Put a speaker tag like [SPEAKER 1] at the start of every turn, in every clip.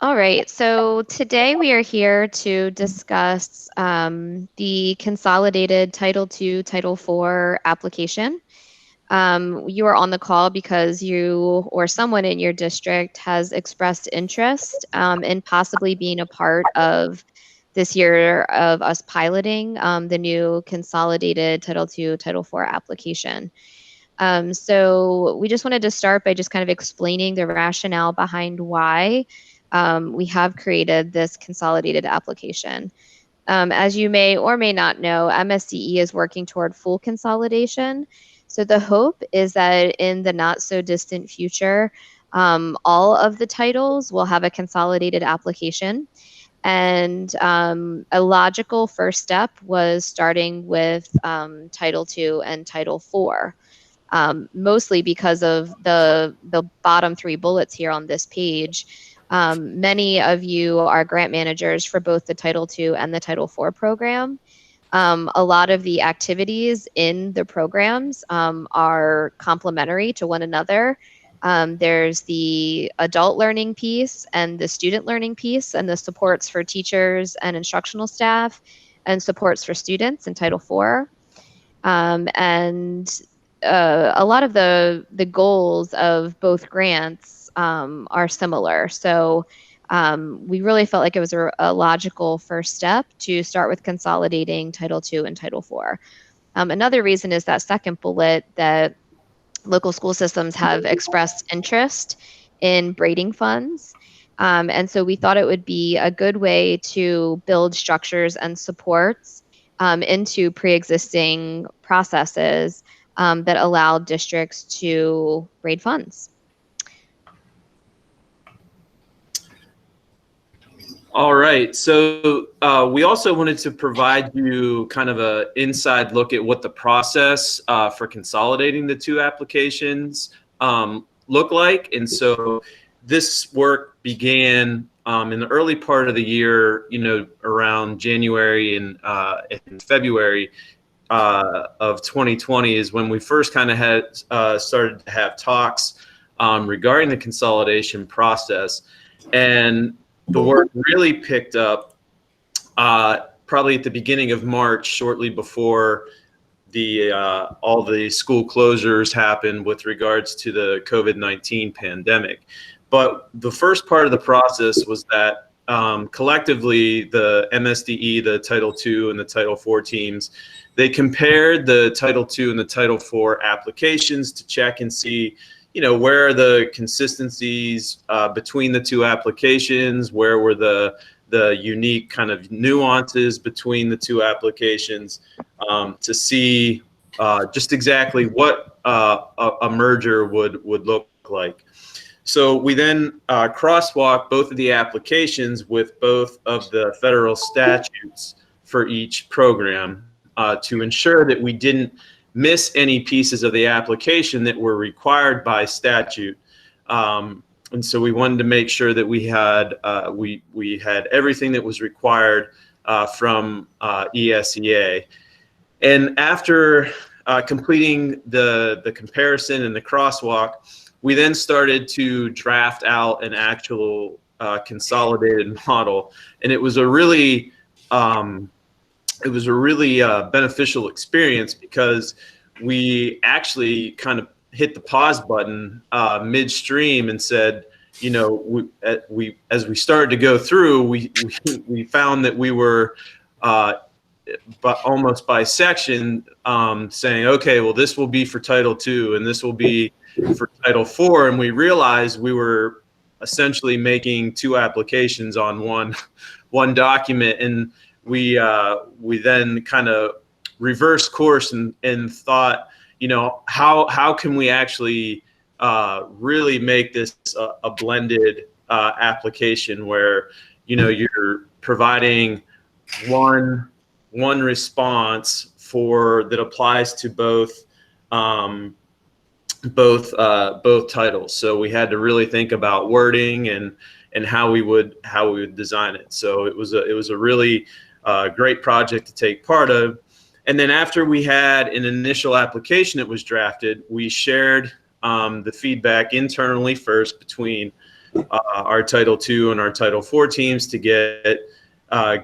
[SPEAKER 1] All right, so today we are here to discuss the Consolidated Title II, Title IV application. You are on the call because you or someone in your district has expressed interest in possibly being a part of this year of us piloting the new Consolidated Title II, Title IV application. So we just wanted to start by just kind of explaining the rationale behind why we have created this consolidated application. As you may or may not know, MSDE is working toward full consolidation. So the hope is that in the not so distant future, all of the titles will have a consolidated application. And a logical first step was starting with Title II and Title IV. Mostly because of the bottom three bullets here on this page. Many of you are grant managers for both the Title II and the Title IV program. A lot of the activities in the programs are complementary to one another. There's the adult learning piece and the student learning piece, and the supports for teachers and instructional staff, and supports for students in Title IV. And a lot of the goals of both grants are similar. So we really felt like it was a logical first step to start with consolidating Title II and Title IV. Another reason is that second bullet, that local school systems have expressed interest in braiding funds. And so we thought it would be a good way to build structures and supports into pre-existing processes that allow districts to braid funds.
[SPEAKER 2] All right. So we also wanted to provide you kind of an inside look at what the process for consolidating the two applications look like. And so this work began in the early part of the year, around January and February of 2020 is when we first kind of had started to have talks regarding the consolidation process. And the work really picked up probably at the beginning of March, shortly before all the school closures happened with regards to the COVID-19 pandemic. But the first part of the process was that collectively, the MSDE, the Title II and the Title IV teams, they compared the Title II and the Title IV applications to check and see where are the consistencies between the two applications, where were the unique kind of nuances between the two applications, to see just exactly what a merger would look like. So we then crosswalk both of the applications with both of the federal statutes for each program to ensure that we didn't miss any pieces of the application that were required by statute. And so we wanted to make sure that we had we had everything that was required from ESEA. And after completing the comparison and the crosswalk, we then started to draft out an actual consolidated model. And it was a really beneficial experience because we actually kind of hit the pause button midstream and said, we as we started to go through, we found that we were but almost by section saying, okay, well, this will be for Title II and this will be for Title IV, and we realized we were essentially making two applications on one document, and we then kind of reversed course and thought, how can we actually really make this a blended application where you're providing one response that applies to both titles. So we had to really think about wording and how we would design it. So it was a really great project to take part of. And then after we had an initial application that was drafted, we shared the feedback internally first between our Title II and our Title IV teams to get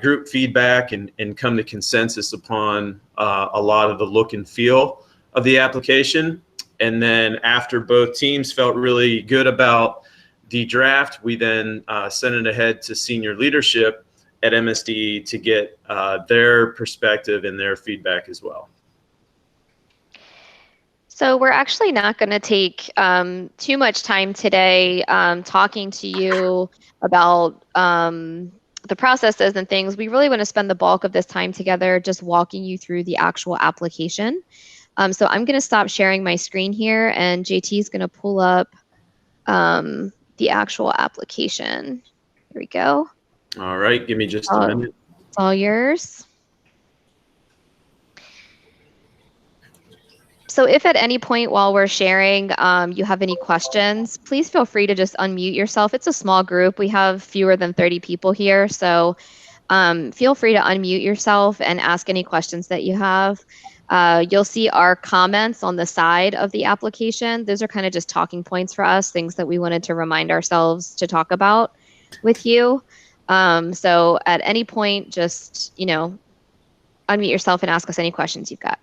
[SPEAKER 2] group feedback and come to consensus upon a lot of the look and feel of the application. And then after both teams felt really good about the draft, we then sent it ahead to senior leadership at MSDE to get their perspective and their feedback as well.
[SPEAKER 1] So we're actually not going to take too much time today talking to you about the processes and things. We really want to spend the bulk of this time together just walking you through the actual application. So I'm going to stop sharing my screen here, and JT is going to pull up the actual application. Here we go.
[SPEAKER 2] All right, give me just a minute.
[SPEAKER 1] It's all yours. So if at any point while we're sharing you have any questions, please feel free to just unmute yourself. It's a small group. We have fewer than 30 people here, so feel free to unmute yourself and ask any questions that you have. You'll see our comments on the side of the application. Those are kind of just talking points for us, things that we wanted to remind ourselves to talk about with you. So at any point, just, unmute yourself and ask us any questions you've got.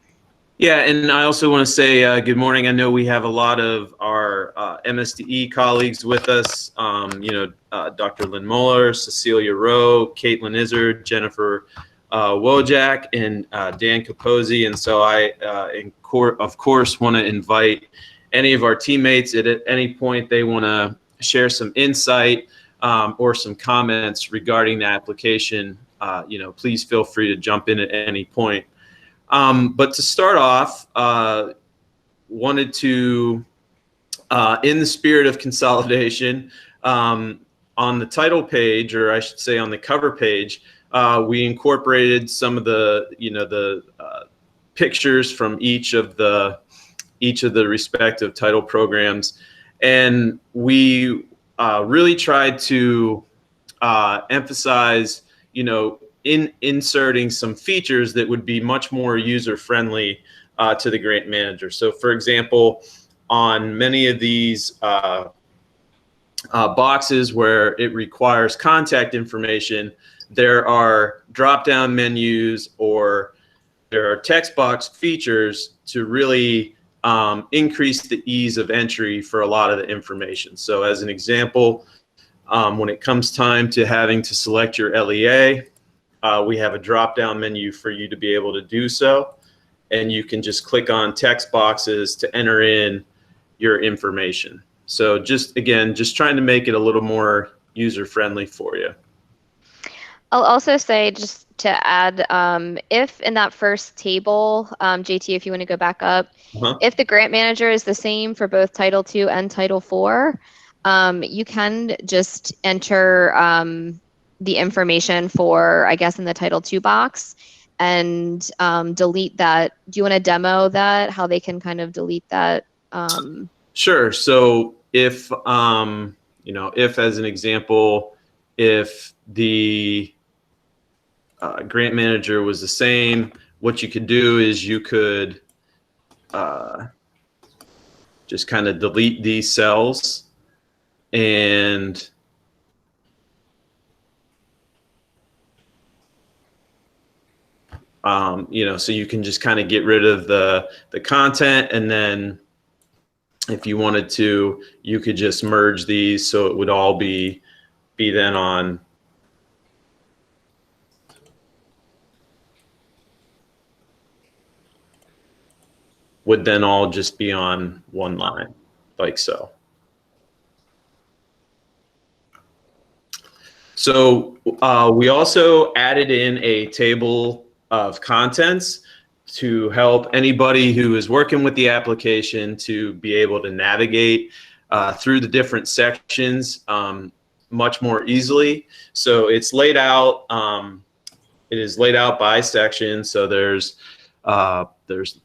[SPEAKER 2] Yeah, and I also want to say good morning. I know we have a lot of our MSDE colleagues with us, Dr. Lynn Muller, Cecilia Rowe, Caitlin Izzard, Jennifer Wojak, and Dan Capozzi. And so I, of course, want to invite any of our teammates at any point they want to share some insight or some comments regarding the application. Please feel free to jump in at any point. But to start off, wanted to, in the spirit of consolidation, on the title page, or I should say on the cover page, we incorporated some of the, pictures from each of the respective title programs, and we really tried to emphasize, in inserting some features that would be much more user-friendly to the grant manager. So for example, on many of these boxes where it requires contact information, there are drop-down menus or there are text box features to really increase the ease of entry for a lot of the information. So as an example, when it comes time to having to select your LEA, we have a drop-down menu for you to be able to do so, and you can just click on text boxes to enter in your information. So just trying to make it a little more user-friendly for you.
[SPEAKER 1] I'll also say, just to add, if in that first table, JT, if you want to go back up, if the grant manager is the same for both Title II and Title IV, you can just enter the information for, I guess, in the Title II box and delete that. Do you want to demo that, how they can kind of delete that?
[SPEAKER 2] Sure. So if, if as an example, if the grant manager was the same, what you could do is you could just kind of delete these cells and so you can just kind of get rid of the content, and then if you wanted to, you could just merge these so it would all be then on would then all just be on one line, like so. So we also added in a table of contents to help anybody who is working with the application to be able to navigate through the different sections much more easily. So it's laid out, it is laid out by section. So there's the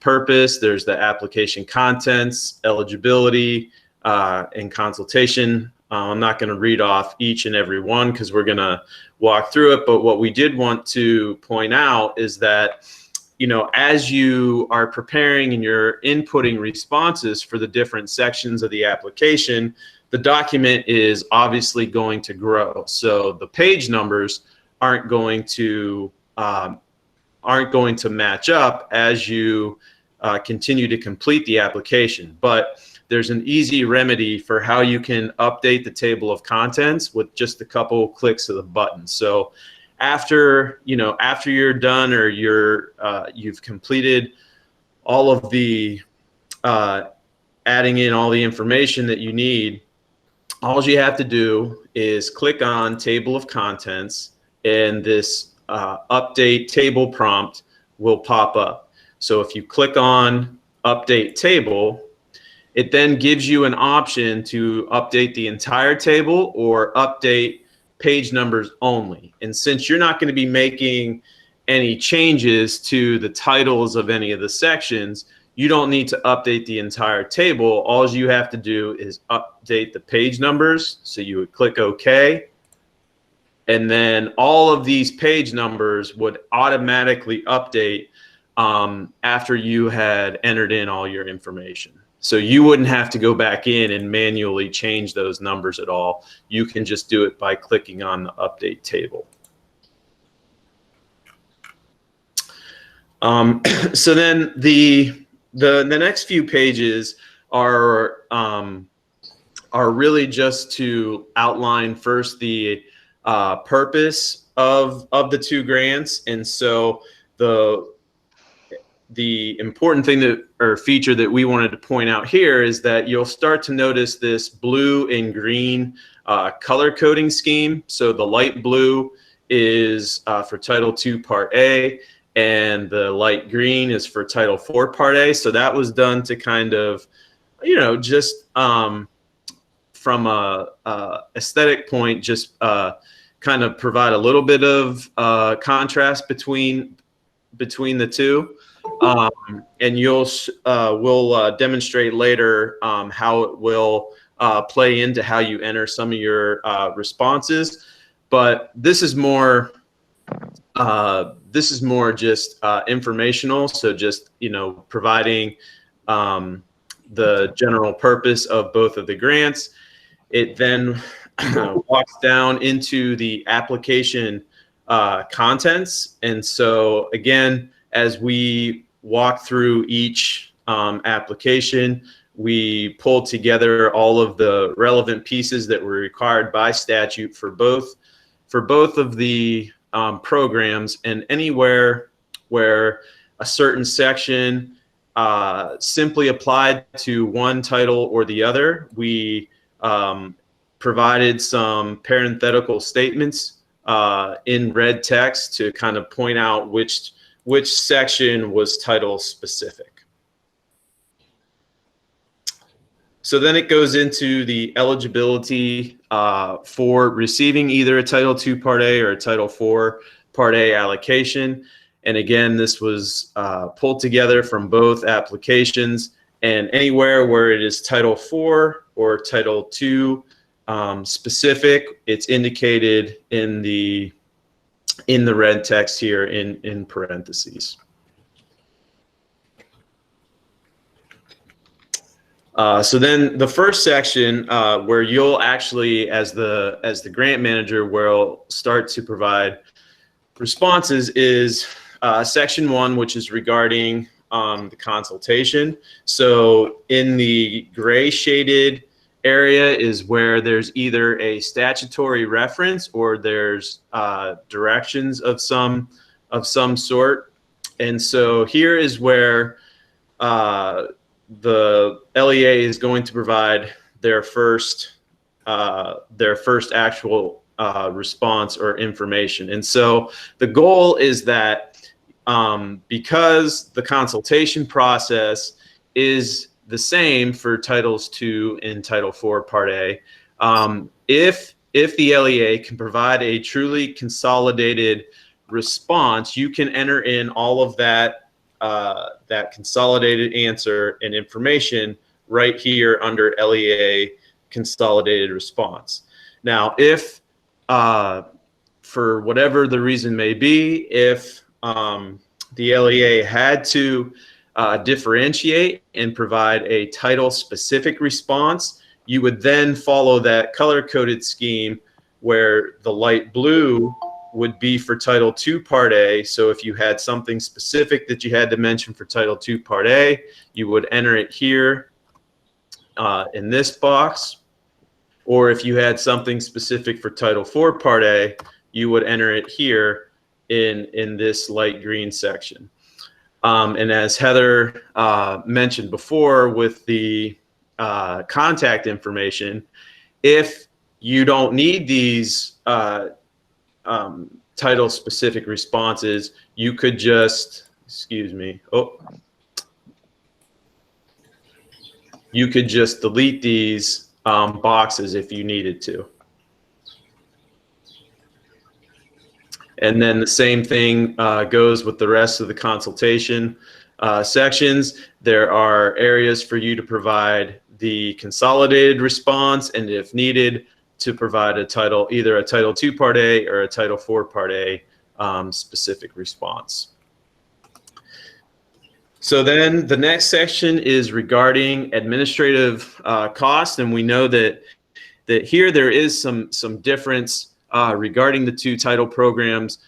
[SPEAKER 2] purpose, there's the application contents, eligibility, and consultation. I'm not going to read off each and every one because we're going to walk through it. But what we did want to point out is that, as you are preparing and you're inputting responses for the different sections of the application, the document is obviously going to grow. So the page numbers aren't going to match up as you continue to complete the application. But there's an easy remedy for how you can update the table of contents with just a couple clicks of the button. So after you're done, or you've completed all of the adding in all the information that you need, all you have to do is click on Table of Contents, and this Update Table prompt will pop up. So if you click on Update Table, it then gives you an option to update the entire table or update page numbers only. And since you're not going to be making any changes to the titles of any of the sections, you don't need to update the entire table. All you have to do is update the page numbers. So you would click OK. And then all of these page numbers would automatically update after you had entered in all your information. So you wouldn't have to go back in and manually change those numbers at all. You can just do it by clicking on the Update Table. So then the next few pages are really just to outline first the purpose of the two grants. And so the important thing or feature that we wanted to point out here is that you'll start to notice this blue and green color coding scheme. So the light blue is for Title II Part A, and the light green is for Title IV Part A. So that was done to kind of, just from a aesthetic point, just kind of provide a little bit of contrast between the two. And we'll demonstrate later how it will play into how you enter some of your responses. But this is more just informational. So just providing the general purpose of both of the grants. It then walks down into the application contents. And so again, as we walk through each application, we pulled together all of the relevant pieces that were required by statute for both of the programs, and anywhere where a certain section simply applied to one title or the other, we provided some parenthetical statements in red text to kind of point out which section was title specific. So then it goes into the eligibility for receiving either a Title II Part A or a Title IV Part A allocation. And again, this was pulled together from both applications, and anywhere where it is Title IV or Title II specific, it's indicated in the red text here in parentheses. So then the first section where you'll actually, as the grant manager, will start to provide responses is section 1, which is regarding the consultation. So in the gray shaded area is where there's either a statutory reference or there's directions of some sort. And so here is where the LEA is going to provide their first actual response or information. And so the goal is that because the consultation process is the same for Titles II and Title IV Part A, if the LEA can provide a truly consolidated response, you can enter in all of that consolidated answer and information right here under LEA consolidated response. Now, if for whatever the reason may be, if the LEA had to differentiate and provide a title specific response, You would then follow that color-coded scheme where the light blue would be for Title II Part A. So if you had something specific that you had to mention for Title II Part A, you would enter it here in this box. Or if you had something specific for Title IV Part A, you would enter it here in this light green section. And as Heather mentioned before with the contact information, if you don't need these title-specific responses, you could just, excuse me, you could just delete these boxes if you needed to. And then the same thing goes with the rest of the consultation sections. There are areas for you to provide the consolidated response, and if needed, to provide a title, either a Title II Part A or a Title IV Part A specific response. So then the next section is regarding administrative costs, and we know that here there is some difference regarding the two title programs.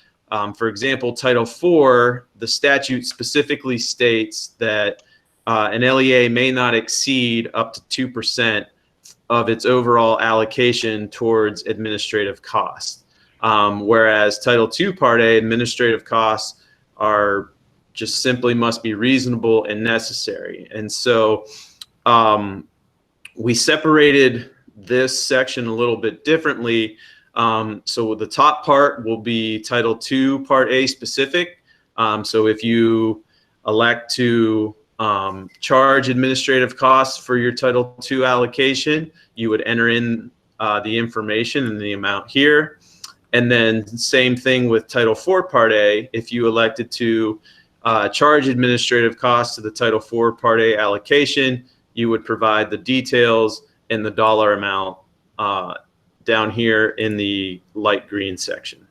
[SPEAKER 2] For example, Title IV, the statute specifically states that an LEA may not exceed up to 2% of its overall allocation towards administrative costs. Whereas Title II Part A administrative costs are just simply must be reasonable and necessary. And so we separated this section a little bit differently. So the top part will be Title II Part A specific. So if you elect to charge administrative costs for your Title II allocation, you would enter in the information and the amount here. And then same thing with Title IV Part A. If you elected to charge administrative costs to the Title IV Part A allocation, you would provide the details and the dollar amount down here in the light green section.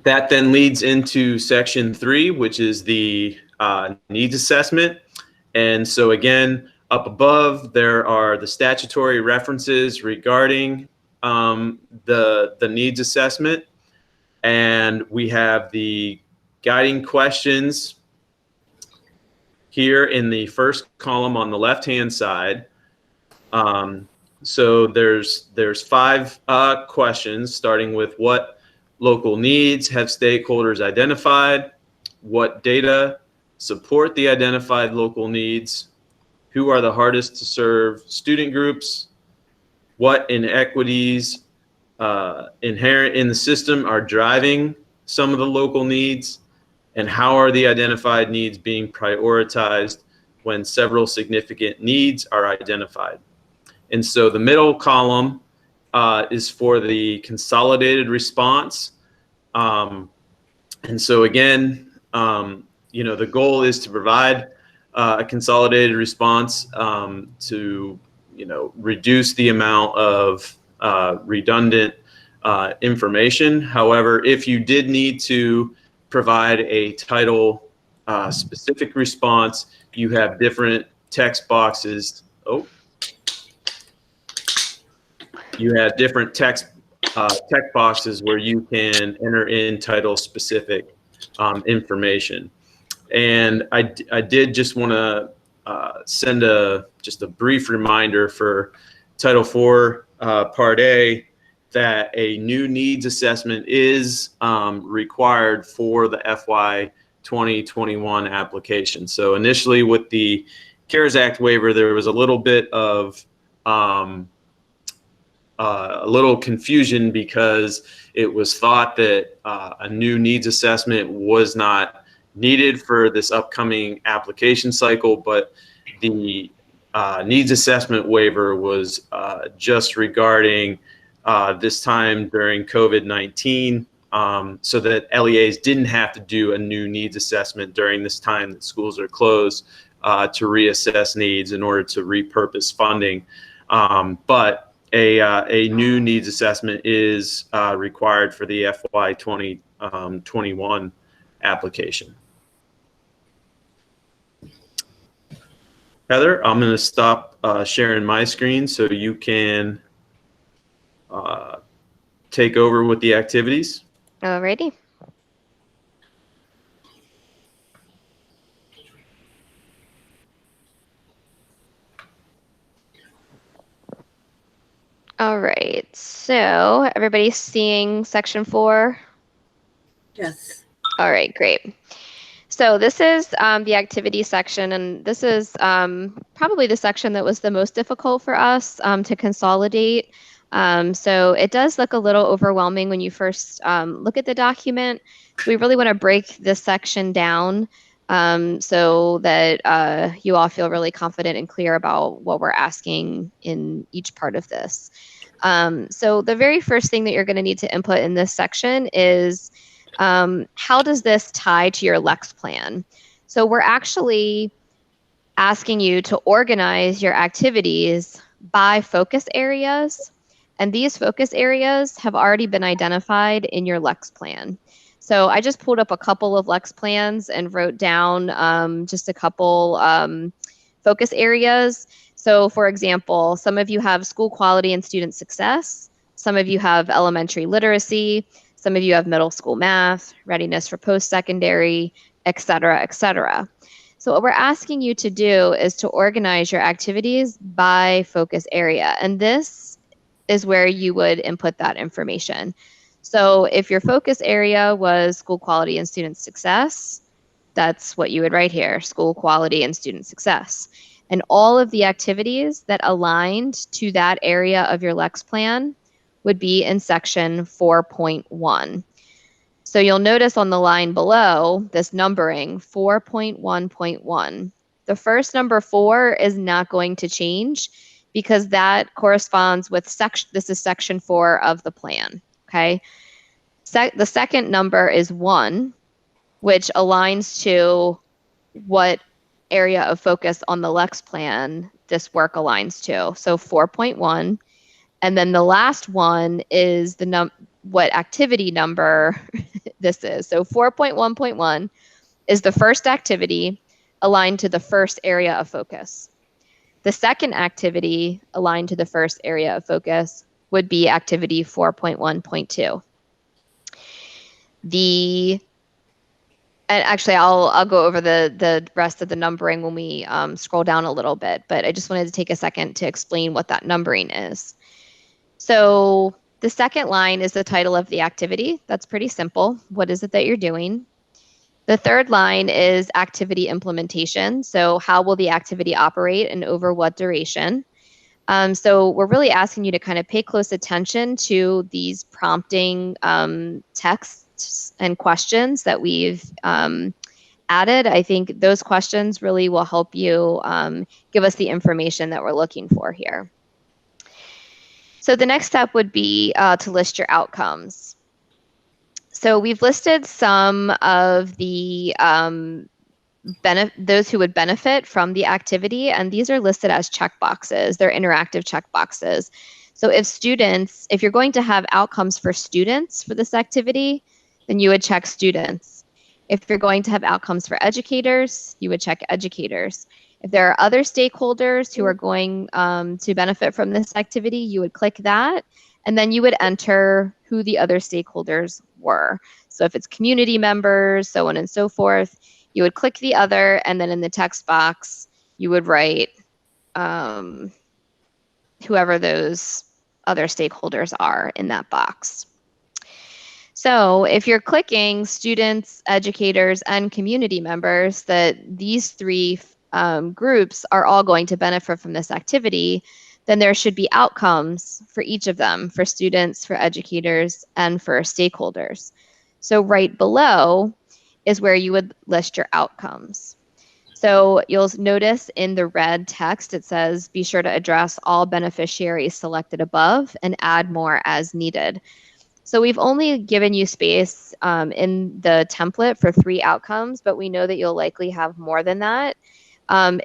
[SPEAKER 2] That then leads into section 3, which is the needs assessment. And so again, up above, there are the statutory references regarding the needs assessment. And we have the guiding questions here in the first column on the left-hand side. So there's 5 questions, starting with what local needs have stakeholders identified, what data support the identified local needs, who are the hardest to serve student groups, what inequities inherent in the system are driving some of the local needs, and how are the identified needs being prioritized when several significant needs are identified. And so the middle column is for the consolidated response. And so again, the goal is to provide a consolidated response to, reduce the amount of redundant information. However, if you did need to provide a title specific response, you have different text boxes. You have different text boxes where you can enter in title specific information. And I did just want to send just a brief reminder for Title IV Part A that a new needs assessment is required for the FY 2021 application. So initially with the CARES Act waiver, there was a little bit of a little confusion because it was thought that a new needs assessment was not needed for this upcoming application cycle, but the needs assessment waiver was just regarding this time during COVID-19, so that LEAs didn't have to do a new needs assessment during this time that schools are closed to reassess needs in order to repurpose funding. But a new needs assessment is required for the FY 2021 application. Heather, I'm going to stop sharing my screen so you can take over with the activities.
[SPEAKER 1] Alrighty. All right, so everybody's seeing section 4?
[SPEAKER 3] Yes.
[SPEAKER 1] All right, great. So this is the activity section, and this is probably the section that was the most difficult for us to consolidate. So it does look a little overwhelming when you first look at the document. So we really want to break this section down so that you all feel really confident and clear about what we're asking in each part of this. So the very first thing that you're going to need to input in this section is how does this tie to your Lex plan? So we're actually asking you to organize your activities by focus areas. And these focus areas have already been identified in your Lex plan. So I just pulled up a couple of Lex plans and wrote down just a couple focus areas. So for example, some of you have school quality and student success. Some of you have elementary literacy. Some of you have middle school math, readiness for post-secondary, et cetera, et cetera. So what we're asking you to do is to organize your activities by focus area. And this is where you would input that information. So if your focus area was school quality and student success, that's what you would write here, school quality and student success. And all of the activities that aligned to that area of your Lex plan would be in section 4.1. So you'll notice on the line below this numbering 4.1.1. The first number 4 is not going to change because that corresponds with section, this is section 4 of the plan, okay? The second number is 1, which aligns to what area of focus on the Lex plan this work aligns to. So 4.1. And then the last one is the what activity number this is. So 4.1.1 is the first activity aligned to the first area of focus. The second activity aligned to the first area of focus would be activity 4.1.2. And actually, I'll go over the rest of the numbering when we scroll down a little bit, but I just wanted to take a second to explain what that numbering is. So the second line is the title of the activity. That's pretty simple. What is it that you're doing? The third line is activity implementation. So how will the activity operate and over what duration? So we're really asking you to kind of pay close attention to these prompting texts and questions that we've added. I think those questions really will help you give us the information that we're looking for here. So the next step would be to list your outcomes. So we've listed some of the those who would benefit from the activity, and these are listed as checkboxes. They're interactive checkboxes. So if you're going to have outcomes for students for this activity, then you would check students. If you're going to have outcomes for educators, you would check educators. If there are other stakeholders who are going to benefit from this activity, you would click that, and then you would enter who the other stakeholders were. So if it's community members, so on and so forth, you would click the other, and then in the text box, you would write whoever those other stakeholders are in that box. So if you're clicking students, educators, and community members, that these three groups are all going to benefit from this activity, then there should be outcomes for each of them, for students, for educators, and for stakeholders. So right below is where you would list your outcomes. So you'll notice in the red text, it says, be sure to address all beneficiaries selected above and add more as needed. So we've only given you space in the template for 3 outcomes, but we know that you'll likely have more than that.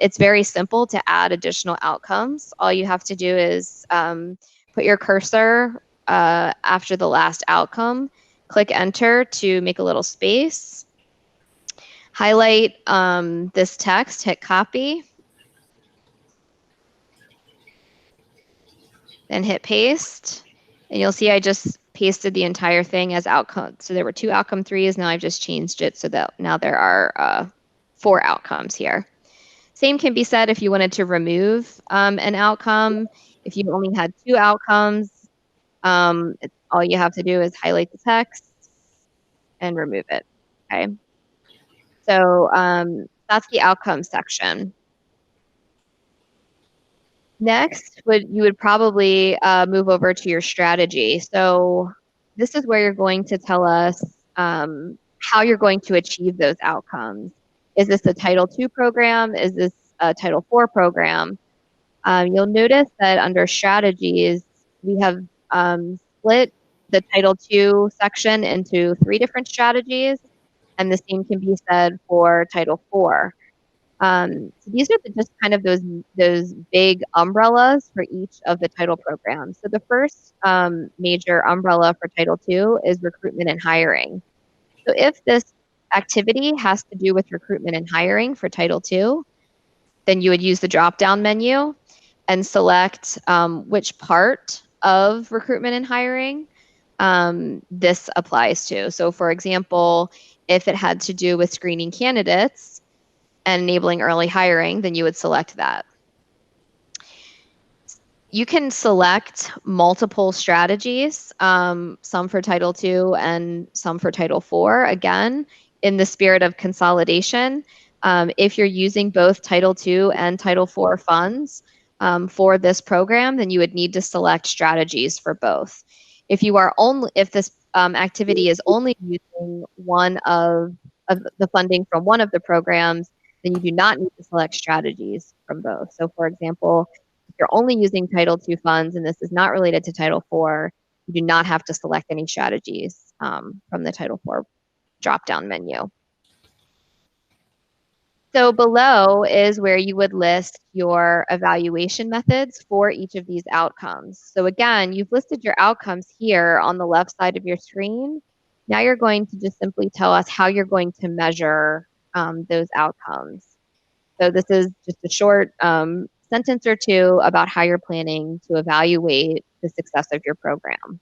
[SPEAKER 1] It's very simple to add additional outcomes. All you have to do is put your cursor after the last outcome, click enter to make a little space, highlight this text, hit copy, Then hit paste. And you'll see I just pasted the entire thing as outcome. So there were 2 outcome 3s. Now I've just changed it so that now there are 4 outcomes here. Same can be said if you wanted to remove an outcome. If you only had 2 outcomes, all you have to do is highlight the text and remove it. Okay. So that's the outcome section. Next, you would probably move over to your strategy. So this is where you're going to tell us how you're going to achieve those outcomes. Is this a Title II program? Is this a Title IV program? You'll notice that under strategies, we have split the Title II section into 3 different strategies, and the same can be said for Title IV. So these are just kind of those big umbrellas for each of the title programs. So the first major umbrella for Title II is recruitment and hiring. So if this activity has to do with recruitment and hiring for Title II, then you would use the drop-down menu and select which part of recruitment and hiring this applies to. So for example, if it had to do with screening candidates and enabling early hiring, then you would select that. You can select multiple strategies, some for Title II and some for Title IV. Again, in the spirit of consolidation, if you're using both Title II and Title IV funds for this program, then you would need to select strategies for both. If this activity is only using one of the funding from one of the programs, then you do not need to select strategies from both. So for example, if you're only using Title II funds and this is not related to Title IV, you do not have to select any strategies from the Title IV drop-down menu. So below is where you would list your evaluation methods for each of these outcomes. So again, you've listed your outcomes here on the left side of your screen. Now you're going to just simply tell us how you're going to measure those outcomes. So this is just a short sentence or two about how you're planning to evaluate the success of your program.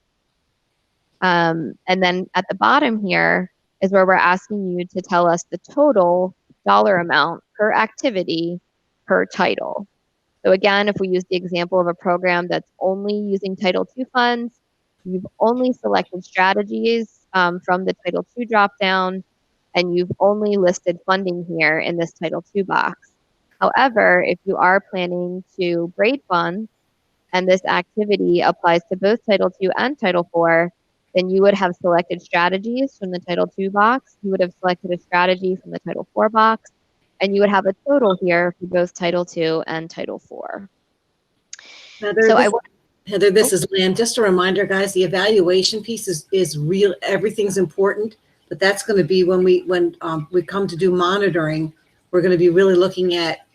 [SPEAKER 1] And then at the bottom here is where we're asking you to tell us the total dollar amount per activity per title. So again, if we use the example of a program that's only using Title II funds, you've only selected strategies from the Title II dropdown, and you've only listed funding here in this Title II box. However, if you are planning to braid funds, and this activity applies to both Title II and Title IV, then you would have selected strategies from the Title II box, you would have selected a strategy from the Title IV box, and you would have a total here for both Title II and Title IV.
[SPEAKER 3] Heather, this is Lynn. Just a reminder, guys, the evaluation piece is real. Everything's important, but that's going to be when we come to do monitoring, we're going to be really looking at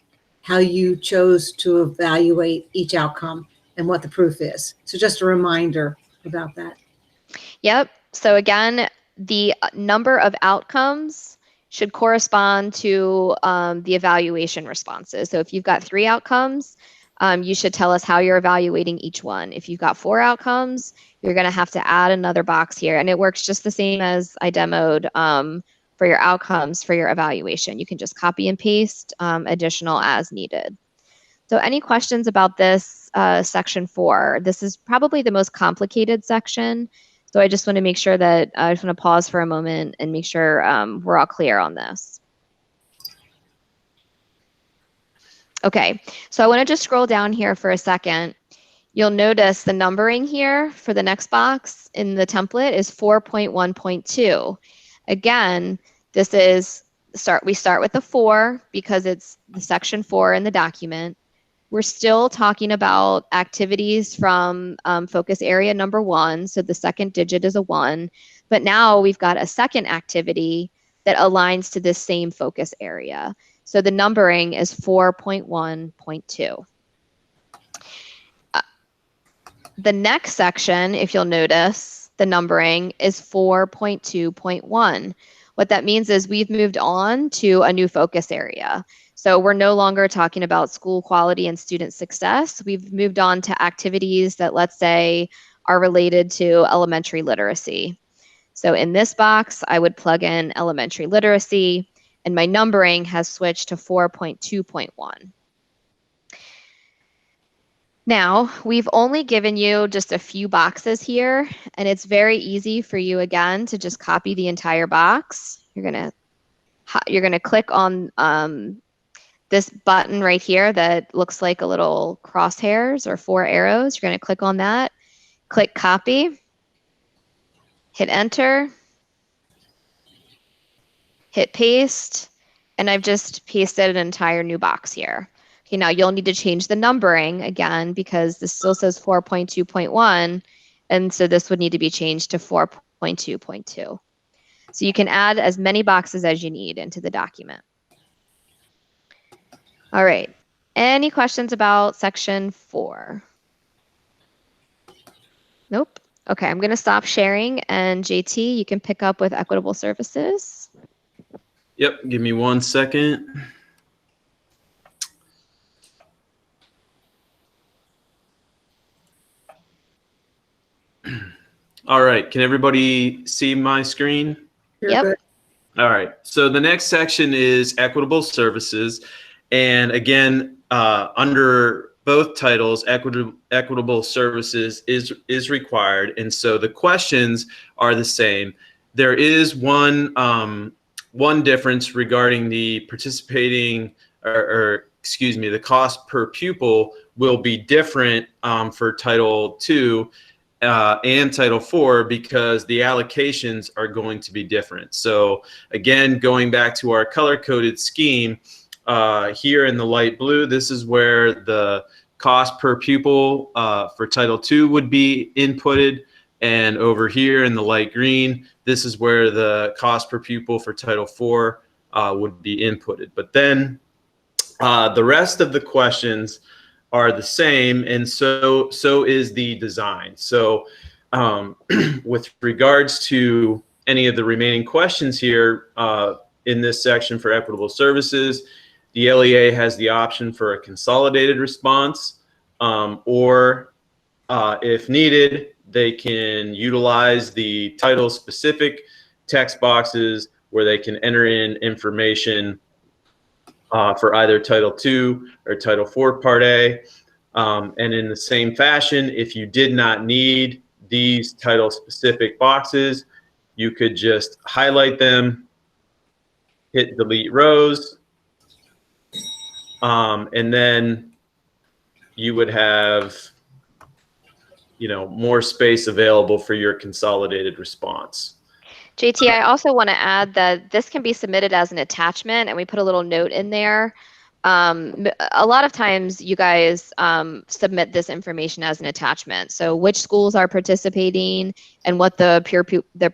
[SPEAKER 3] how you chose to evaluate each outcome and what the proof is. So just a reminder about that.
[SPEAKER 1] Yep. So again, the number of outcomes should correspond to the evaluation responses. So if you've got 3 outcomes, you should tell us how you're evaluating each one. If you've got 4 outcomes, you're going to have to add another box here. And it works just the same as I demoed for your outcomes for your evaluation. You can just copy and paste additional as needed. So any questions about this section 4? This is probably the most complicated section. So I just want to make sure that I just want to pause for a moment and make sure we're all clear on this. Okay, so I want to just scroll down here for a second. You'll notice the numbering here for the next box in the template is 4.1.2. Again, this is we start with the 4 because it's the section 4 in the document. We're still talking about activities from focus area number 1, so the second digit is a 1, but now we've got a second activity that aligns to this same focus area. So the numbering is 4.1.2. The next section, if you'll notice, the numbering is 4.2.1. What that means is we've moved on to a new focus area. So we're no longer talking about school quality and student success. We've moved on to activities that, let's say, are related to elementary literacy. So in this box, I would plug in elementary literacy, and my numbering has switched to 4.2.1. Now, we've only given you just a few boxes here, and it's very easy for you, again, to just copy the entire box. You're gonna click on this button right here that looks like a little crosshairs or 4 arrows. You're gonna click on that, click copy, hit enter, hit paste, and I've just pasted an entire new box here. Okay, now you'll need to change the numbering again because this still says 4.2.1, and so this would need to be changed to 4.2.2. So you can add as many boxes as you need into the document. All right, any questions about section 4? Nope. Okay, I'm gonna stop sharing, and JT, you can pick up with equitable services.
[SPEAKER 2] Yep, give me 1 second. All right, can everybody see my screen?
[SPEAKER 3] You're
[SPEAKER 1] Yep.
[SPEAKER 3] good.
[SPEAKER 2] All right, so the next section is equitable services. And again, under both titles, equitable services is required. And so the questions are the same. There is one difference regarding the participating, or excuse me, the cost per pupil will be different for Title II and Title IV because the allocations are going to be different. So again, going back to our color-coded scheme, here in the light blue, this is where the cost per pupil for Title II would be inputted. And over here in the light green, this is where the cost per pupil for Title IV would be inputted. But then the rest of the questions are the same, and so is the design. So with regards to any of the remaining questions here in this section for equitable services, the LEA has the option for a consolidated response, or if needed, they can utilize the title-specific text boxes where they can enter in information for either Title II or Title IV Part A. And in the same fashion, if you did not need these title-specific boxes, you could just highlight them, hit delete rows, and then you would have, more space available for your consolidated response.
[SPEAKER 1] JT, I also want to add that this can be submitted as an attachment, and we put a little note in there. A lot of times you guys submit this information as an attachment. So which schools are participating and what the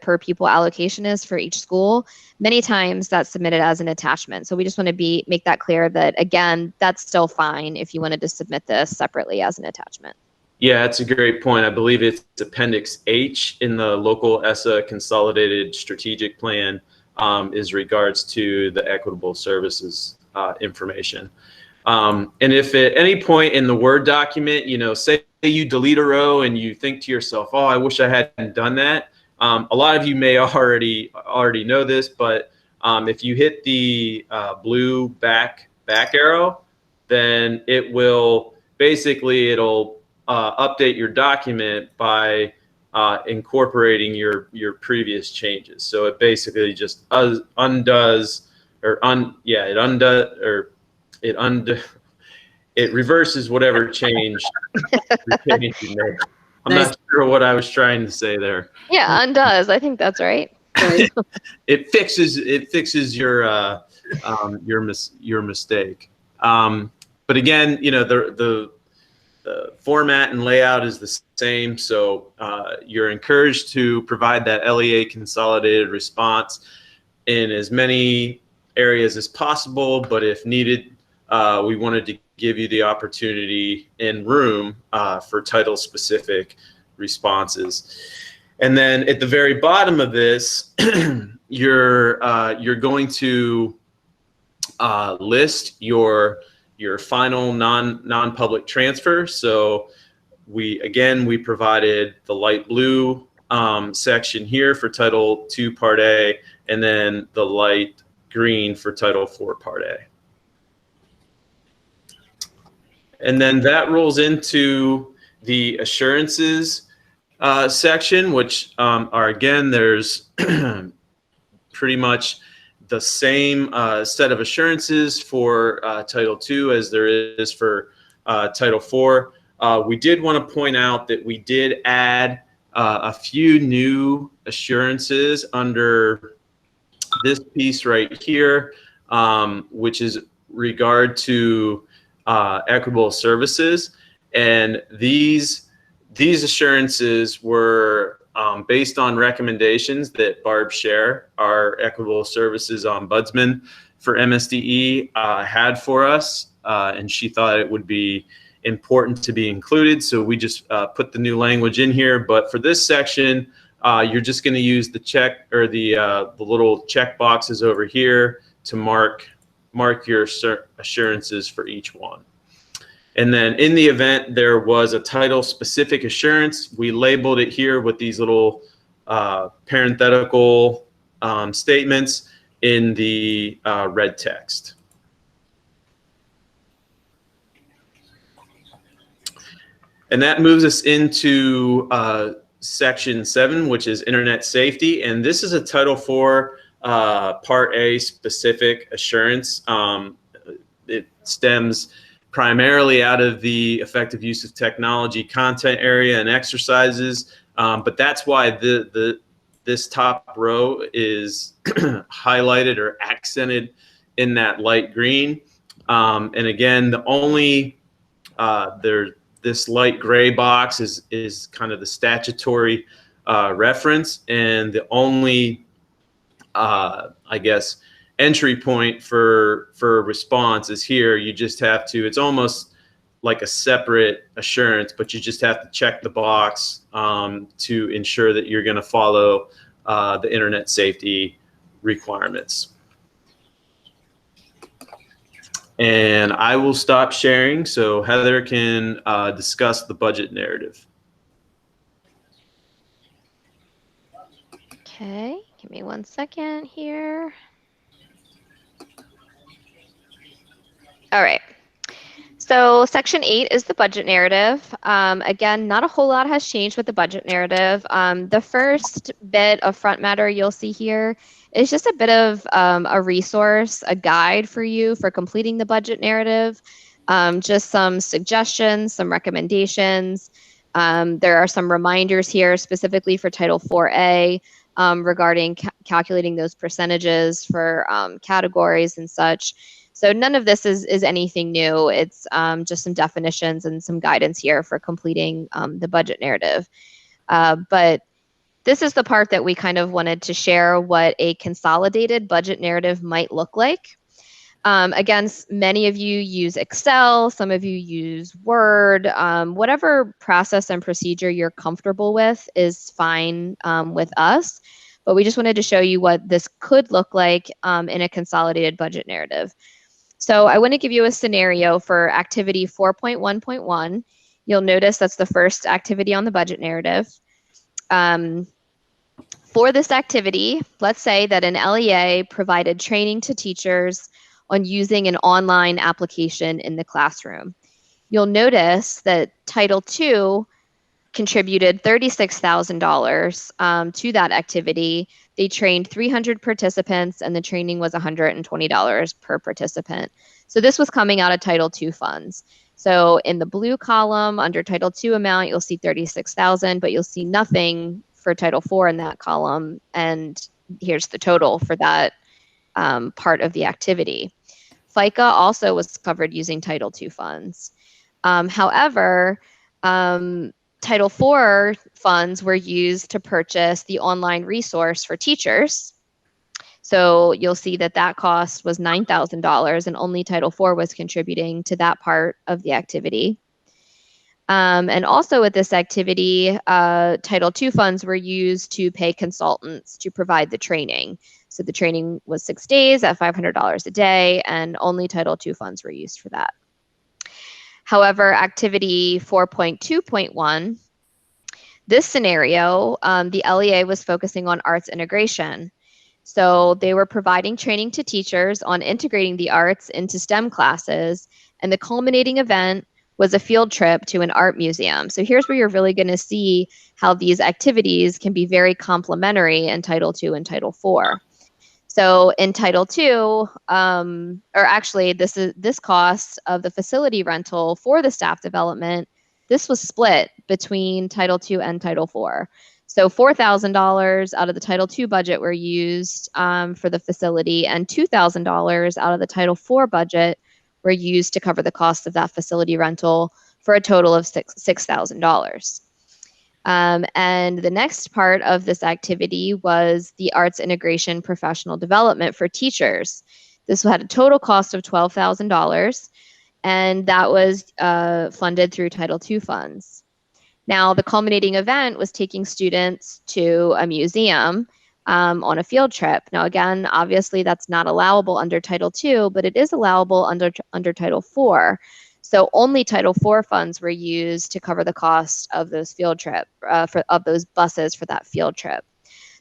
[SPEAKER 1] per pupil allocation is for each school. Many times that's submitted as an attachment. So we just want to make that clear that, again, that's still fine if you wanted to submit this separately as an attachment.
[SPEAKER 2] Yeah, that's a great point. I believe it's Appendix H in the local ESSA Consolidated Strategic Plan is regards to the equitable services information. And if at any point in the Word document, say you delete a row and you think to yourself, oh, I wish I hadn't done that. A lot of you may already know this, but if you hit the blue back arrow, then it will it'll update your document by incorporating your previous changes. So it basically just undoes, or it reverses whatever change you made. I'm
[SPEAKER 3] Nice.
[SPEAKER 2] not sure what I was trying to say there.
[SPEAKER 1] Yeah, undoes. I think that's right.
[SPEAKER 3] Right.
[SPEAKER 2] It fixes your mistake. But again, the format and layout is the same, so you're encouraged to provide that LEA consolidated response in as many areas as possible, but if needed, we wanted to give you the opportunity in room for title-specific responses. And then at the very bottom of this, you're going to list your final non-public transfer. So we provided the light blue section here for Title II Part A, and then the light green for Title IV Part A. And then that rolls into the assurances section, which are, again, there's pretty much the same set of assurances for Title II as there is for Title IV. We did want to point out that we did add a few new assurances under this piece right here, which is regard to equitable services. And these assurances were based on recommendations that Barb Scher, our equitable services ombudsman for MSDE, had for us, and she thought it would be important to be included. So we just put the new language in here. But for this section, you're just going to use the check, or the little check boxes over here to mark your assurances for each one. And then in the event there was a title specific assurance, we labeled it here with these little parenthetical statements in the red text. And that moves us into Section 7, which is Internet Safety. And this is a Title IV Part A specific assurance. It stems primarily out of the effective use of technology content area and exercises. But that's why this top row is highlighted or accented in that light green. And again, the only this light gray box is kind of the statutory reference, and the only I guess entry point for response is here. You just have to, it's almost like a separate assurance, but you just have to check the box to ensure that you're going to follow the internet safety requirements. And I will stop sharing so Heather can discuss the budget narrative.
[SPEAKER 1] Okay, give me 1 second here. All right. So Section 8 is the budget narrative. Again, not a whole lot has changed with the budget narrative. The first bit of front matter you'll see here is just a bit of a resource, a guide for you for completing the budget narrative. Just some suggestions, some recommendations. There are some reminders here specifically for Title 4A regarding calculating those percentages for categories and such. So none of this is anything new. It's just some definitions and some guidance here for completing the budget narrative. But this is the part that we kind of wanted to share what a consolidated budget narrative might look like. Again, many of you use Excel, some of you use Word. Whatever process and procedure you're comfortable with is fine with us. But we just wanted to show you what this could look like in a consolidated budget narrative. So I want to give you a scenario for activity 4.1.1. You'll notice that's the first activity on the budget narrative. For this activity, let's say that an LEA provided training to teachers on using an online application in the classroom. You'll notice that Title II contributed $36,000 to that activity. They trained 300 participants, and the training was $120 per participant. So this was coming out of Title II funds. So in the blue column under Title II amount, you'll see 36,000, but you'll see nothing for Title IV in that column. And here's the total for that part of the activity. FICA also was covered using Title II funds. However, Title IV funds were used to purchase the online resource for teachers. So you'll see that that cost was $9,000, and only Title IV was contributing to that part of the activity. And also with this activity, Title II funds were used to pay consultants to provide the training. So the training was 6 days at $500 a day, and only Title II funds were used for that. However, activity 4.2.1, this scenario, the LEA was focusing on arts integration. So they were providing training to teachers on integrating the arts into STEM classes, and the culminating event was a field trip to an art museum. So here's where you're really going to see how these activities can be very complementary in Title II and Title IV. So in Title II, or actually this cost of the facility rental for the staff development, this was split between Title II and Title IV. So $4,000 out of the Title II budget were used for the facility, and $2,000 out of the Title IV budget were used to cover the cost of that facility rental, for a total of $6,000. And the next part of this activity was the arts integration professional development for teachers. This had a total cost of $12,000, and that was funded through Title II funds. Now, the culminating event was taking students to a museum on a field trip. Now, again, obviously that's not allowable under Title II, but it is allowable under Title IV. So only Title IV funds were used to cover the cost of those field trip, of those buses for that field trip.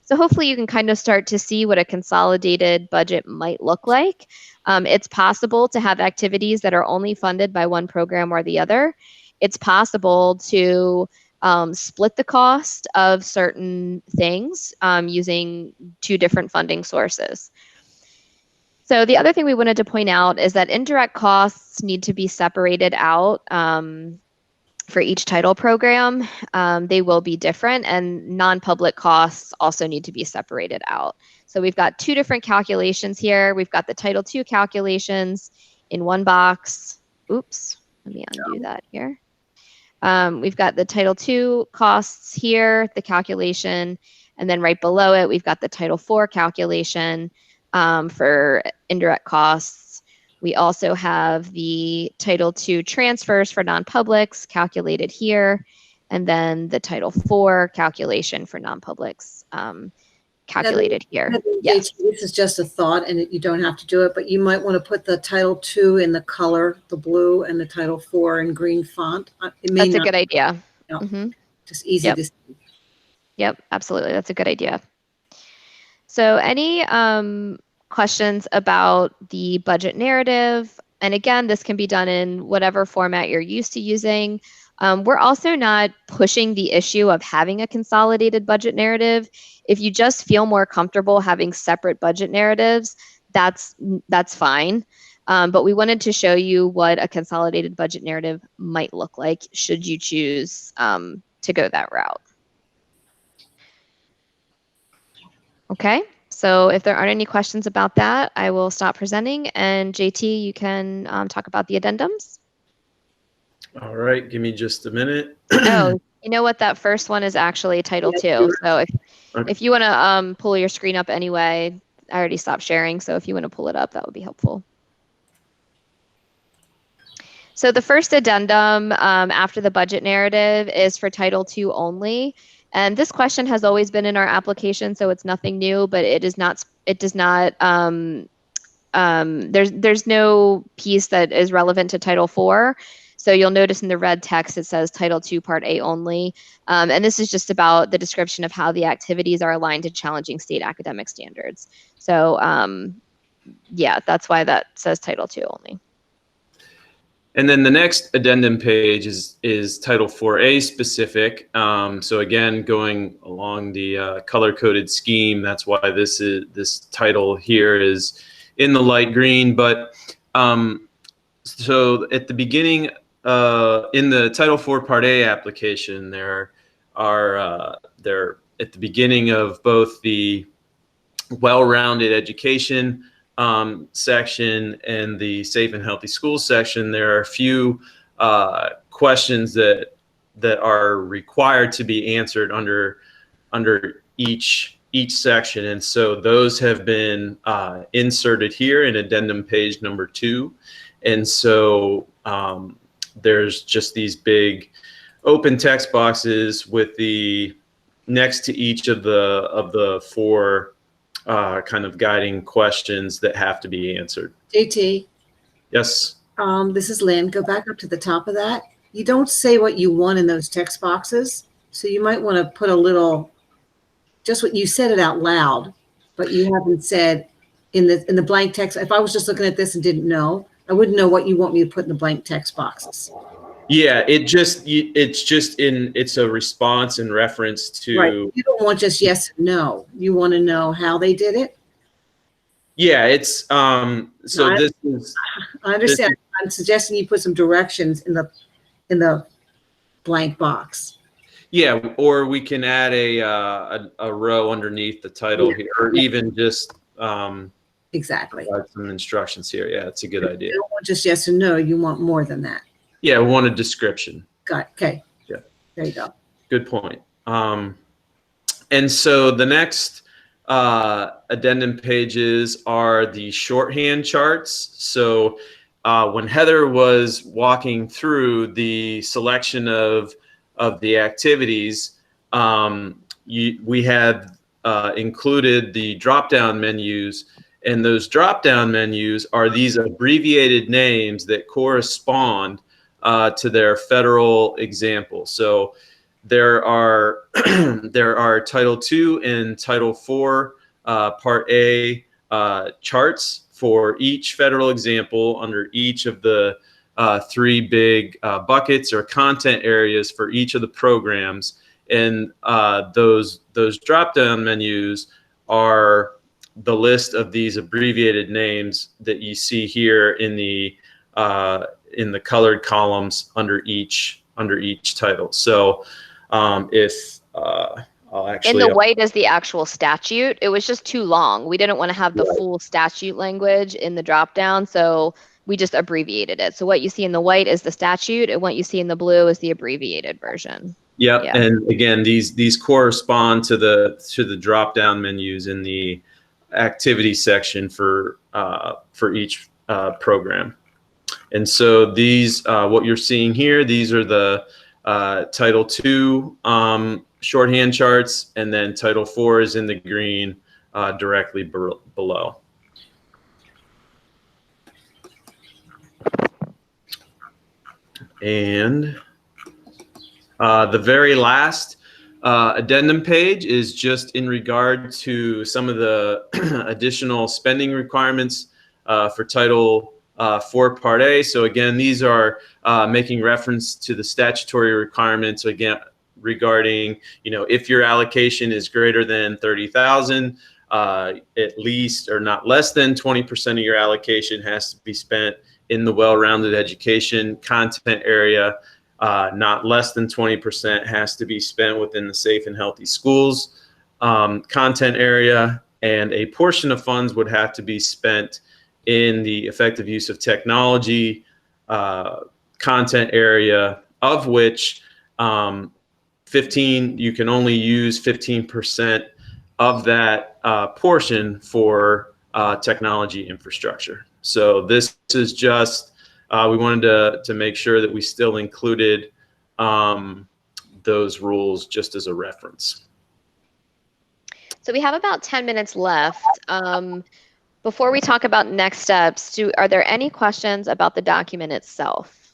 [SPEAKER 1] So hopefully you can kind of start to see what a consolidated budget might look like. It's possible to have activities that are only funded by one program or the other. It's possible to split the cost of certain things using 2 different funding sources. So the other thing we wanted to point out is that indirect costs need to be separated out for each title program. They will be different, and non-public costs also need to be separated out. So we've got 2 different calculations here. We've got the Title II calculations in one box. Oops, let me undo that here. We've got the Title II costs here, the calculation, and then right below it, we've got the Title IV calculation for indirect costs. We also have the Title II transfers for non-publics calculated here, and then the Title IV calculation for non-publics calculated here.
[SPEAKER 3] Yes. This is just a thought, and you don't have to do it, but you might want to put the Title II in the color, the blue, and the Title IV in green font.
[SPEAKER 1] That's a good idea.
[SPEAKER 3] You know, just easy to see.
[SPEAKER 1] Yep, absolutely. That's a good idea. So any questions about the budget narrative? And again, this can be done in whatever format you're used to using. We're also not pushing the issue of having a consolidated budget narrative. If you just feel more comfortable having separate budget narratives, that's fine. But we wanted to show you what a consolidated budget narrative might look like should you choose to go that route. Okay, so if there aren't any questions about that, I will stop presenting, and JT, you can talk about the addendums.
[SPEAKER 2] All right, give me just a minute.
[SPEAKER 1] Oh, you know what? That first one is actually Title II. So if you want to pull your screen up anyway, I already stopped sharing. So if you want to pull it up, that would be helpful. So the first addendum after the budget narrative is for Title II only. And this question has always been in our application, so it's nothing new, but it is not, there's no piece that is relevant to Title IV. So you'll notice in the red text, it says Title II Part A only. And this is just about the description of how the activities are aligned to challenging state academic standards. So yeah, that's why that says Title II only.
[SPEAKER 2] And then the next addendum page is Title 4A specific. So again, going along the color-coded scheme, that's why this title here is in the light green. But so at the beginning, in the Title IV Part A application, there are at the beginning of both the well-rounded education section and the safe and healthy schools section, there are a few questions that are required to be answered under each section, and so those have been inserted here in addendum page number 2. And so there's just these big open text boxes with the next to each of the four kind of guiding questions that have to be answered.
[SPEAKER 3] JT,
[SPEAKER 2] Yes.
[SPEAKER 3] this is Lynn. Go back up to the top of that. You don't say what you want in those text boxes, so you might want to put a little, just what you said it out loud, but you haven't said in the blank text. If I was just looking at this and didn't know, I wouldn't know what you want me to put in the blank text boxes.
[SPEAKER 2] Yeah, it's a response in reference to.
[SPEAKER 3] Right. You don't want just yes and no. You want to know how they did it.
[SPEAKER 2] Yeah, it's so this is.
[SPEAKER 3] I understand. I'm suggesting you put some directions in the blank box.
[SPEAKER 2] Yeah, or we can add a row underneath the title here, or even just
[SPEAKER 3] exactly
[SPEAKER 2] some instructions here. Yeah, it's a good idea.
[SPEAKER 3] You don't want just yes or no. You want more than that.
[SPEAKER 2] Yeah, we want a description.
[SPEAKER 3] Got it. Okay.
[SPEAKER 2] Yeah.
[SPEAKER 3] There you go.
[SPEAKER 2] Good point. And so the next addendum pages are the shorthand charts. So when Heather was walking through the selection of the activities, we had included the drop-down menus, and those drop-down menus are these abbreviated names that correspond to their federal example. So there are Title II and Title IV Part A charts for each federal example under each of the three big buckets or content areas for each of the programs. And those drop-down menus are the list of these abbreviated names that you see here in the colored columns under each title. So if I'll actually
[SPEAKER 1] in the white is the actual statute. It was just too long. We didn't want to have the full statute language in the drop down, so we just abbreviated it. So what you see in the white is the statute, and what you see in the blue is the abbreviated version.
[SPEAKER 2] Yep. Yeah. And again, these correspond to the drop down menus in the activity section for each program. And so these, what you're seeing here, these are the Title II shorthand charts, and then Title IV is in the green directly below. And the very last addendum page is just in regard to some of the additional spending requirements for Title IV Part A. So again, these are making reference to the statutory requirements, again, regarding, if your allocation is greater than 30,000, at least or not less than 20% of your allocation has to be spent in the well-rounded education content area. Not less than 20% has to be spent within the safe and healthy schools content area, and a portion of funds would have to be spent in the effective use of technology content area, of which you can only use 15% of that portion for technology infrastructure. So this is just, we wanted to make sure that we still included those rules just as a reference.
[SPEAKER 1] So we have about 10 minutes left. Before we talk about next steps, are there any questions about the document itself?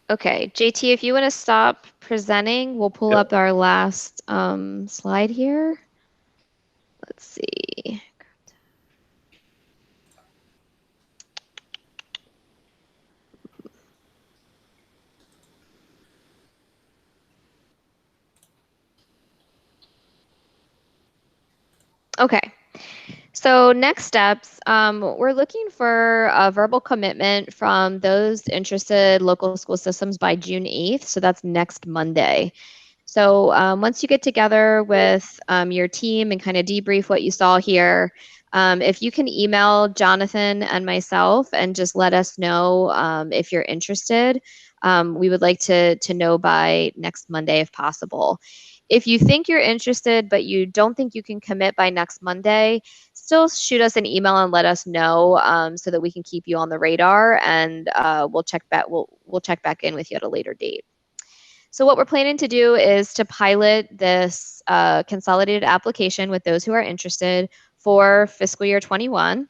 [SPEAKER 1] Okay, JT, if you want to stop presenting, we'll pull up our last slide here. Let's see. Okay, so next steps, we're looking for a verbal commitment from those interested local school systems by June 8th. So that's next Monday. So once you get together with your team and kind of debrief what you saw here, if you can email Jonathan and myself and just let us know if you're interested, we would like to know by next Monday if possible. If you think you're interested, but you don't think you can commit by next Monday, still shoot us an email and let us know, so that we can keep you on the radar, and we'll check back. We'll check back in with you at a later date. So what we're planning to do is to pilot this consolidated application with those who are interested for fiscal year 21,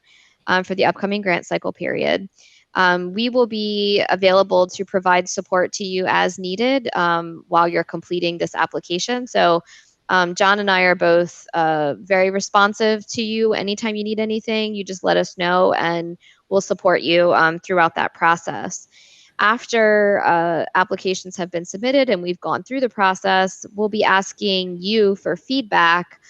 [SPEAKER 1] for the upcoming grant cycle period. We will be available to provide support to you as needed while you're completing this application. So John and I are both very responsive to you. Anytime you need anything, you just let us know, and we'll support you throughout that process. After applications have been submitted and we've gone through the process, we'll be asking you for feedback,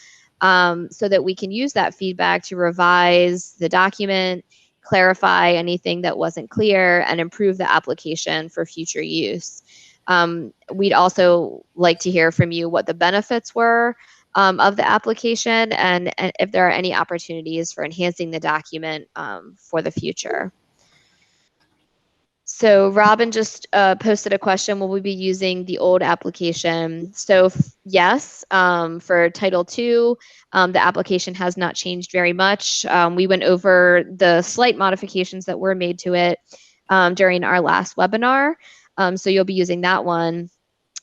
[SPEAKER 1] so that we can use that feedback to revise the document, clarify anything that wasn't clear, and improve the application for future use. We'd also like to hear from you what the benefits were of the application, and if there are any opportunities for enhancing the document for the future. So Robin just posted a question, will we be using the old application? So yes, for Title II, the application has not changed very much. We went over the slight modifications that were made to it during our last webinar. So you'll be using that one.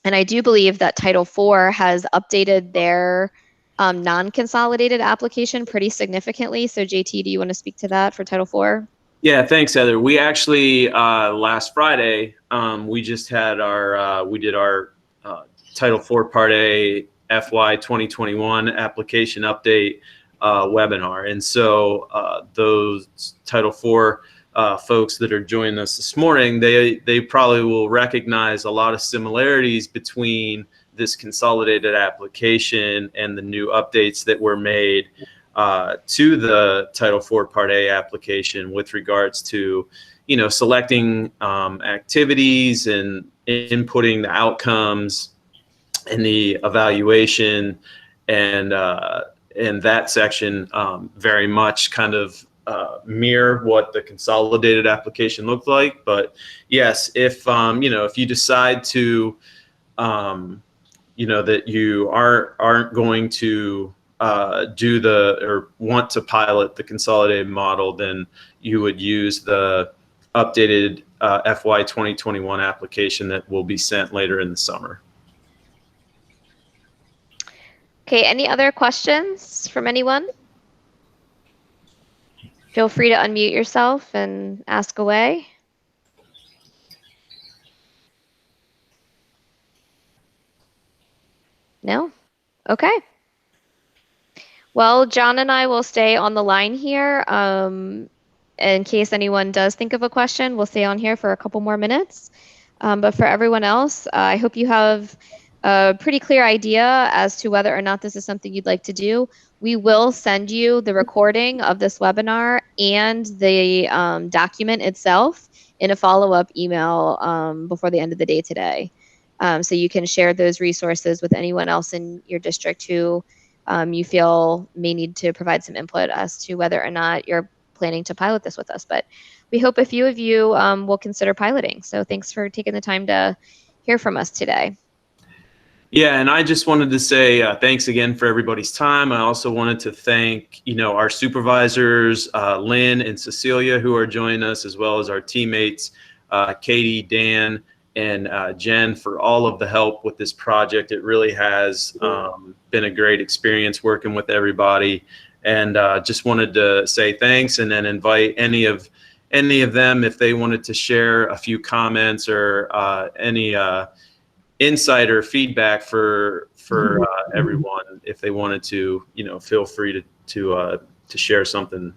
[SPEAKER 1] And I do believe that Title IV has updated their non-consolidated application pretty significantly. So JT, do you want to speak to that for Title IV?
[SPEAKER 2] Yeah, thanks, Heather. We actually last Friday we just had our we did our Title IV Part A FY 2021 application update webinar, and so those Title IV folks that are joining us this morning, they probably will recognize a lot of similarities between this consolidated application and the new updates that were made to the Title IV Part A application with regards to, selecting activities and inputting the outcomes and the evaluation, and that section very much kind of mirror what the consolidated application looked like. But yes, if if you decide to that you aren't going to or want to pilot the consolidated model, then you would use the updated FY 2021 application that will be sent later in the summer.
[SPEAKER 1] Okay, any other questions from anyone? Feel free to unmute yourself and ask away. No? Okay. Well, John and I will stay on the line here. In case anyone does think of a question, we'll stay on here for a couple more minutes. But for everyone else, I hope you have a pretty clear idea as to whether or not this is something you'd like to do. We will send you the recording of this webinar and the document itself in a follow-up email before the end of the day today. So you can share those resources with anyone else in your district who you feel may need to provide some input as to whether or not you're planning to pilot this with us. But we hope a few of you will consider piloting. So thanks for taking the time to hear from us today.
[SPEAKER 2] Yeah, and I just wanted to say thanks again for everybody's time. I also wanted to thank, our supervisors, Lynn and Cecilia, who are joining us, as well as our teammates, Katie, Dan, and Jen, for all of the help with this project. It really has been a great experience working with everybody, and just wanted to say thanks, and then invite any of them, if they wanted to share a few comments or any insight or feedback for everyone, if they wanted to, feel free to share something.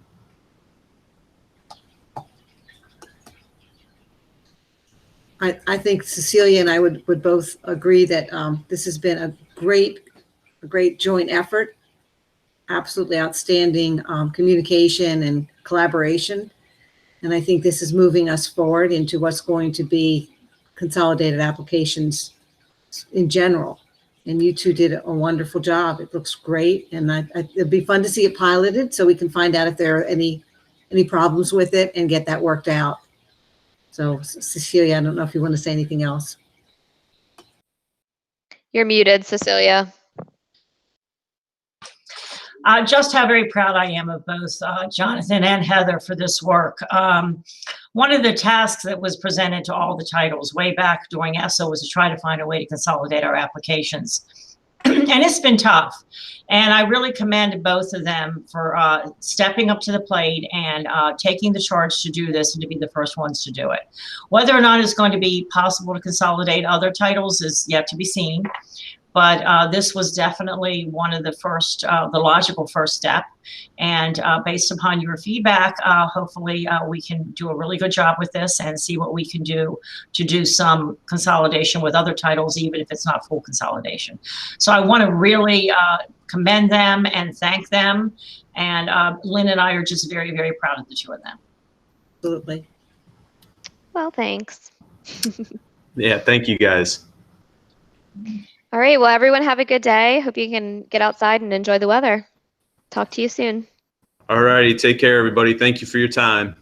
[SPEAKER 3] I think Cecilia and I would both agree that this has been a great joint effort, absolutely outstanding communication and collaboration. And I think this is moving us forward into what's going to be consolidated applications in general. And you two did a wonderful job. It looks great. And it'd be fun to see it piloted so we can find out if there are any problems with it and get that worked out. So Cecilia, I don't know if you want to say anything else.
[SPEAKER 1] You're muted, Cecilia.
[SPEAKER 4] Just how very proud I am of both Jonathan and Heather for this work. One of the tasks that was presented to all the titles way back during ESSA was to try to find a way to consolidate our applications. And it's been tough. And I really commend both of them for stepping up to the plate and taking the charge to do this and to be the first ones to do it. Whether or not it's going to be possible to consolidate other titles is yet to be seen. But this was definitely one of the first, the logical first step. And based upon your feedback, hopefully we can do a really good job with this and see what we can do to do some consolidation with other titles, even if it's not full consolidation. So I want to really commend them and thank them. And Lynn and I are just very, very proud of the two of them.
[SPEAKER 3] Absolutely.
[SPEAKER 1] Well, thanks.
[SPEAKER 2] Yeah, thank you guys.
[SPEAKER 1] All right. Well, everyone have a good day. Hope you can get outside and enjoy the weather. Talk to you soon.
[SPEAKER 2] All righty. Take care, everybody. Thank you for your time.